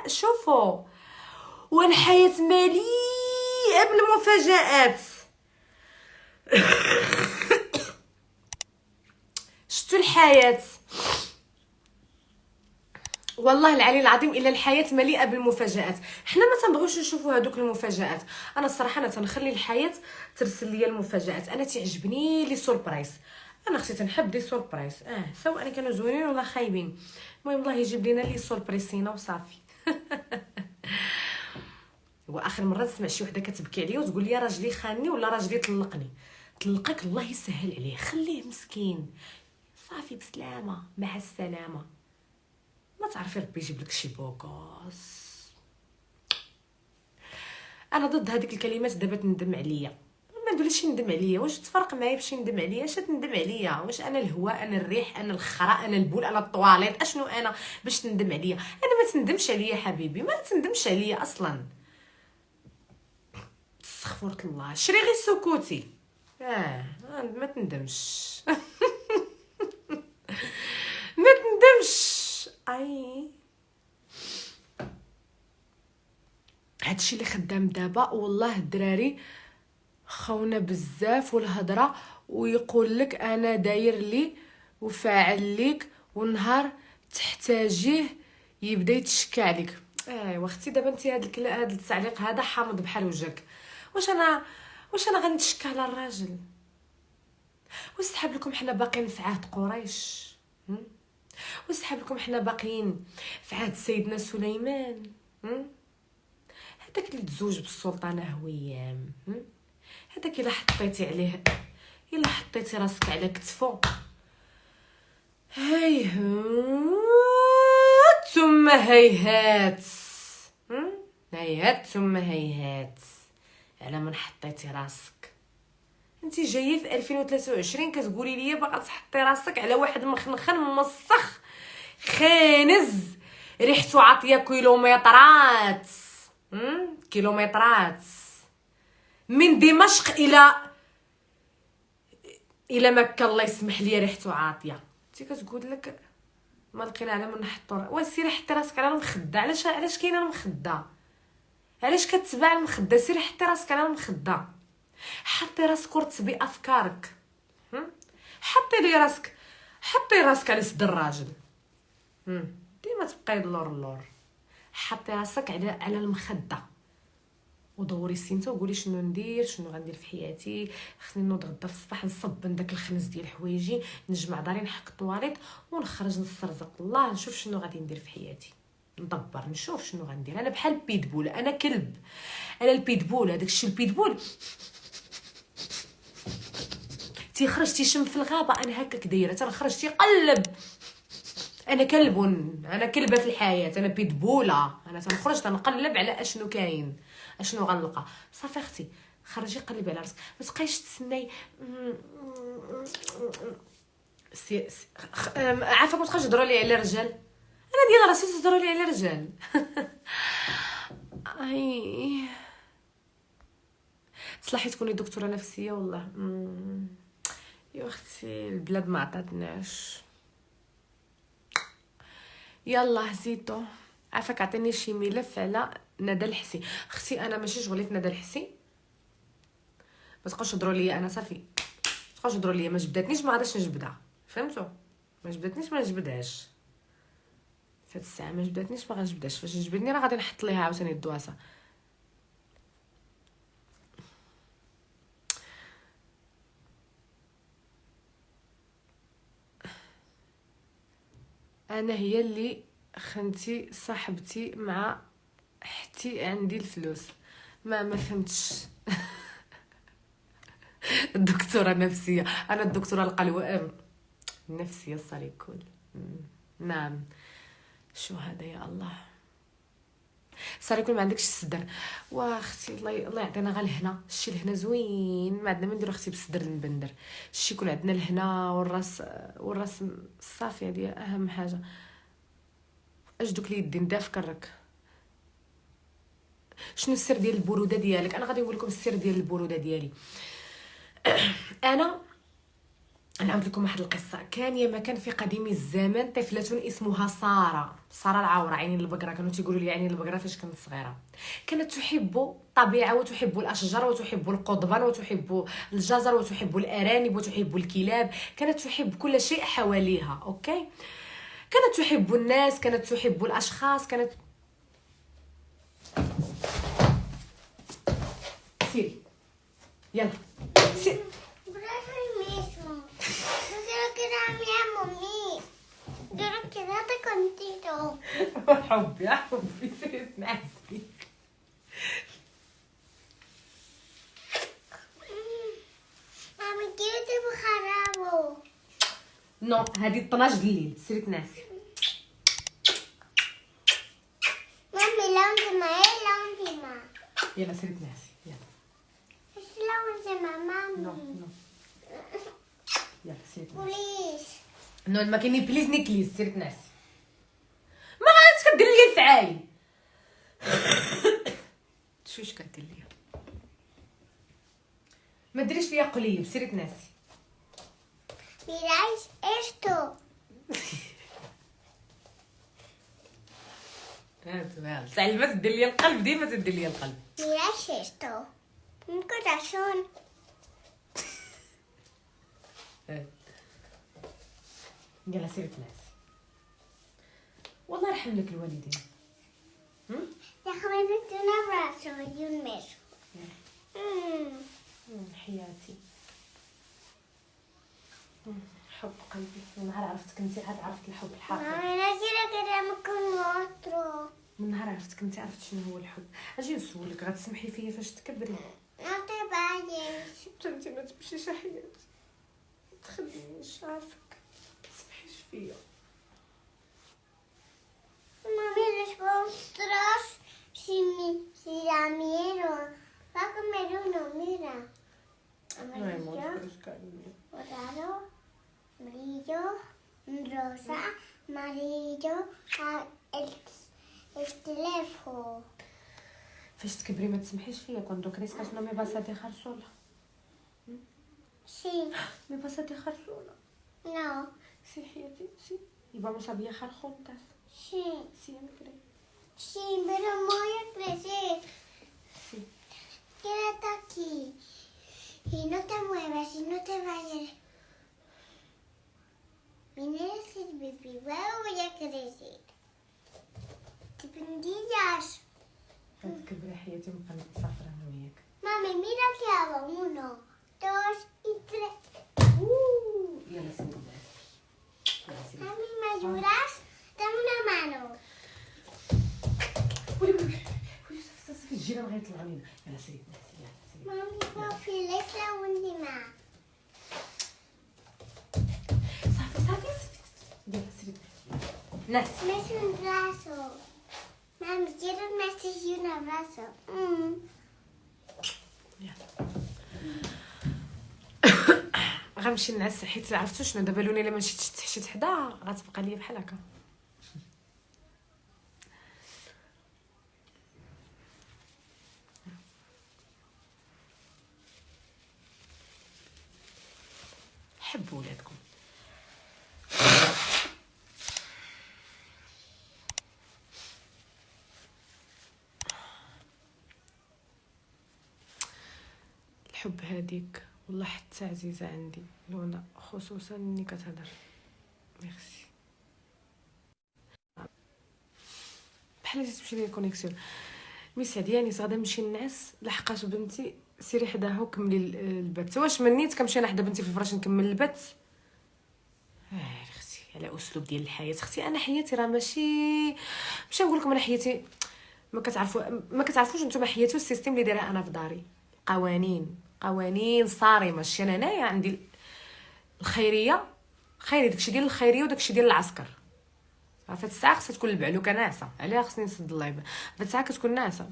شوفوا والحياة مليئة بالمفاجآت. شفتوا الحياة، والله العلي العظيم الا الحياه مليئه بالمفاجات. حنا ما تنبغيوش نشوفوا هذوك المفاجات. انا الصراحه انا تنخلي الحياه ترسل لي المفاجات. انا تعجبني لي سوربرايز، انا اختي تنحب لي سوربرايز سواء كانوا زوينين ولا خايبين. المهم الله يجيب لنا لي سوربريسينا وصافي. واخر مره تسمع شي وحده كتبكي عليا وتقول لي راجلي خانني ولا راجلي طلقني. طلقك الله يسهل عليه، خليه مسكين صافي بسلامه مع السلامه. ما تعرفي ربي يجيب لك شي بوكاس. انا ضد هذيك الكلمات دابا تندم عليا. ما ندولش ندم عليا، واش تفرق معايا باش ندم عليا؟ اش تندم عليا؟ واش انا الهواء، انا الريح، انا الخراء، انا البول، انا الطواليط؟ اشنو انا باش تندم عليا؟ انا ما تندمش عليا حبيبي، ما تندمش عليا اصلا. استغفرت الله، شري غير سكوتي. ما تندمش. ما تندمش. هادشي اللي خدام دابا. والله الدراري خونا بزاف والهضره، ويقول لك انا داير لي وفاعل ليك، والنهار تحتاجيه يبدا يتشكى عليك. واختي دابا انت هاد التعليق هذا حامض بحال وجهك. واش انا غنتشكى على الراجل؟ وسحاب لكم حنا باقيين في عهد قريش؟ وسحاب لكم حنا باقيين في عهد سيدنا سليمان؟ هذاك اللي تزوج بالسلطانه هويام، هذاك الا حطيتي عليه، الا حطيتي راسك على كتفو، هيهات ثم هيهات، هيهات ثم هيهات على من حطيتي راسك. انت جايه في 2023 كتقولي لي باغا تحطي راسك على واحد مخنخن مسخ خانز ريحته عاطيه كيلومترات، كيلومترات من دمشق الى مكه. الله يسمح لي ريحته عاطيه. انت كتقول لك ما لقينا على من نحطو. وسيري حطي راسك على المخده. علاش كاينه المخده؟ علاش كتباع المخده؟ سيري حطي راسك على المخده، حطي راسك ورتبي افكارك. حطي راسك على صدر الراجل. ديما تبقاي اللور. حطي راسك على المخده ودوري السيمته وقولي شنو ندير، شنو غندير في حياتي. خصني نوض غدا في الصباح نصب داك الخنز ديال حوايجي، نجمع داري، نحك الطواليط ونخرج نسترزق الله، نشوف شنو غادي ندير في حياتي، ندبر نشوف شنو غندير. انا بحال البيتبول، انا كلب. انا البيتبول، هذاك الشيء البيتبول تيخرج تيشم في الغابه، انا هكاك دايره، تنخرج تيقلب. انا كلب، انا كلبه في الحياه، انا بيتبوله. انا تنخرج تنقلب على اشنو كاين، اشنو غنلقى. صافي اختي خرجي قلبي على راسك، ما تبقايش تسناي. عافاك ما تبقاش تهضروا لي على الرجال. انا ديال راسي تهضروا لي على الرجال. تصلحي تكوني دكتوره نفسيه والله. يا اختي البلاد ما عطاتناش. يلا زيدو. عافاك عطيني شي ملف على ندى الحسي. اختي انا ماشي شغلي في ندى الحسي، ما تبقاوش تهضروا لي. انا صافي ما تبقاوش تهضروا لي، ما جبداتنيش ما غاديش نجبدها. فهمتوا؟ ما جبداتنيش ما نجبدهاش. فهاد الساعه ما جبداتنيش ما غنجبدهاش. فاش تجبدني راه غادي نحط ليها عاوتاني الدواسه. انا هي اللي خنتي صاحبتي مع حتي عندي الفلوس. ما فهمتش. الدكتوره نفسيه، انا الدكتوره القلوه النفسيه الصريكول. نعم. شو هذا يا الله؟ صريكول ما عندكش الصدر. واختي الله يعطينا غير الهنا. الشي الهنا زوين، ما عندنا ما نديرو اختي بالصدر المبندر. الشي يكون عندنا الهنا والراس صافي، هذه اهم حاجه. اش دوك اليدين دافكرك. شنو السر ديال البروده ديالك؟ انا غادي نقول لكم السر ديال البروده ديالي. انا نعاود لكم واحد القصه. كان يا ما كان في قديم الزمان طفله اسمها ساره العوره، عينين البقره. كانوا تيقولوا لي عينين البقره فاش كانت صغيره. كانت تحب الطبيعه وتحب الاشجار وتحب القضبان وتحب الجزر وتحب الارانب وتحب الكلاب. كانت تحب كل شيء حواليها. اوكي، كانت تحب الناس، كانت تحب الاشخاص، كانت سيري يلا سيري. Quiero quedarte contigo. حبي حبي سيري نعسي. Mami, quiero dibujar algo. نو هذه 12 د الليل. سيري تنعسي. Mami, la última, la última. يلا سيري تنعسي يلا. Es la última, mami. نو يلا سيري تنعسي. Please. نو ما كاينين بليز نيكليز. سيري تنعسي. ما غاديش كدير لي الفعالي. شوش كدير لي؟ ما ديريش ليا قليب. سيري تنعسي. Miráis esto. سهل ما تدير لي القلب. ديما تدير لي القلب. Miráis esto. Un corazón. يلا سيري تنعسي. والله يرحم لك الوالدين. Déjame darte un abrazo y un beso. حياتي. حب قلبي. من نهار عرفتك انت عاد عرفت الحب الحقيقي. Mami, no quiero quedarme con otro. من نهار عرفتك انت عرفت شنو هو الحب. اجي نسولك غتسمحي فيا فاش تكبري؟ No te vayas. انت ما تمشيش حياتي. ما تخلينيش عارفك. ما تسمحيش فيا. Mami, los monstruos, si da miedo. Va a comer uno, mira. Amarillo, dorado, amarillo, rosa, amarillo, el teléfono. فاش تكبري ما تسمحيش فيا. كنت كريسكاس نو مي باسا dejar sola. Sí, Me vas a dejar sola. no, Sí, حياتي sí. Y vamos a viajar juntas. sí, Siempre. sí, pero voy a crecer. Sí. Quédate aquí y no te muevas y no te vayas. Vine a hacer pipí, luego voy a crecer. Te pendillas. غتكبري حياتي ونبقى نسافر انا وياك. Mami, mira que hago. 1, 2 y 3. يلا سيدي. يلا سيدي. Mami, ¿me ayudas? Dame una mano. وي صافي الجيران غيطلعوا علينا. يلا سيدي. يلا سيدي. Mami, por fin es la última. صافي. يلا سيدي. ناس. Me es un brazo. Mami, quiero un beso y un abrazo. غنمشي نعس حيت عرفتو شنو دابا لوني الا ما مشيتش حشيت حدا غتبقى ليا بحال هكا. حبوا ولادكم. الحب هذيك والله حتى عزيزه عندي لونا، خصوصا ملي كتهضر. ميرسي. بحال تمشي لي الكونيكسيون. ميسعد يعني غادا نمشي نعس. لحقاش بنتي سيري حداها وكملي البث. واش منيت كنمشي انا حدا بنتي في الفراش نكمل البث؟ اختي على اسلوب ديال الحياه. اختي انا حياتي راه ماشي نقول لكم انا حياتي ما كتعرفوش نتوما حياتي والسيستم اللي دايره انا في داري. قوانين صارمه. شي انا هنايا عندي الخيريه خيري، داكشي ديال الخيريه وداكشي ديال العسكر. فهاد الساعه خصها تكون البعلوكه ناعسه. عليها خصني نسد الله. فهاد الساعه كتكون ناعسه.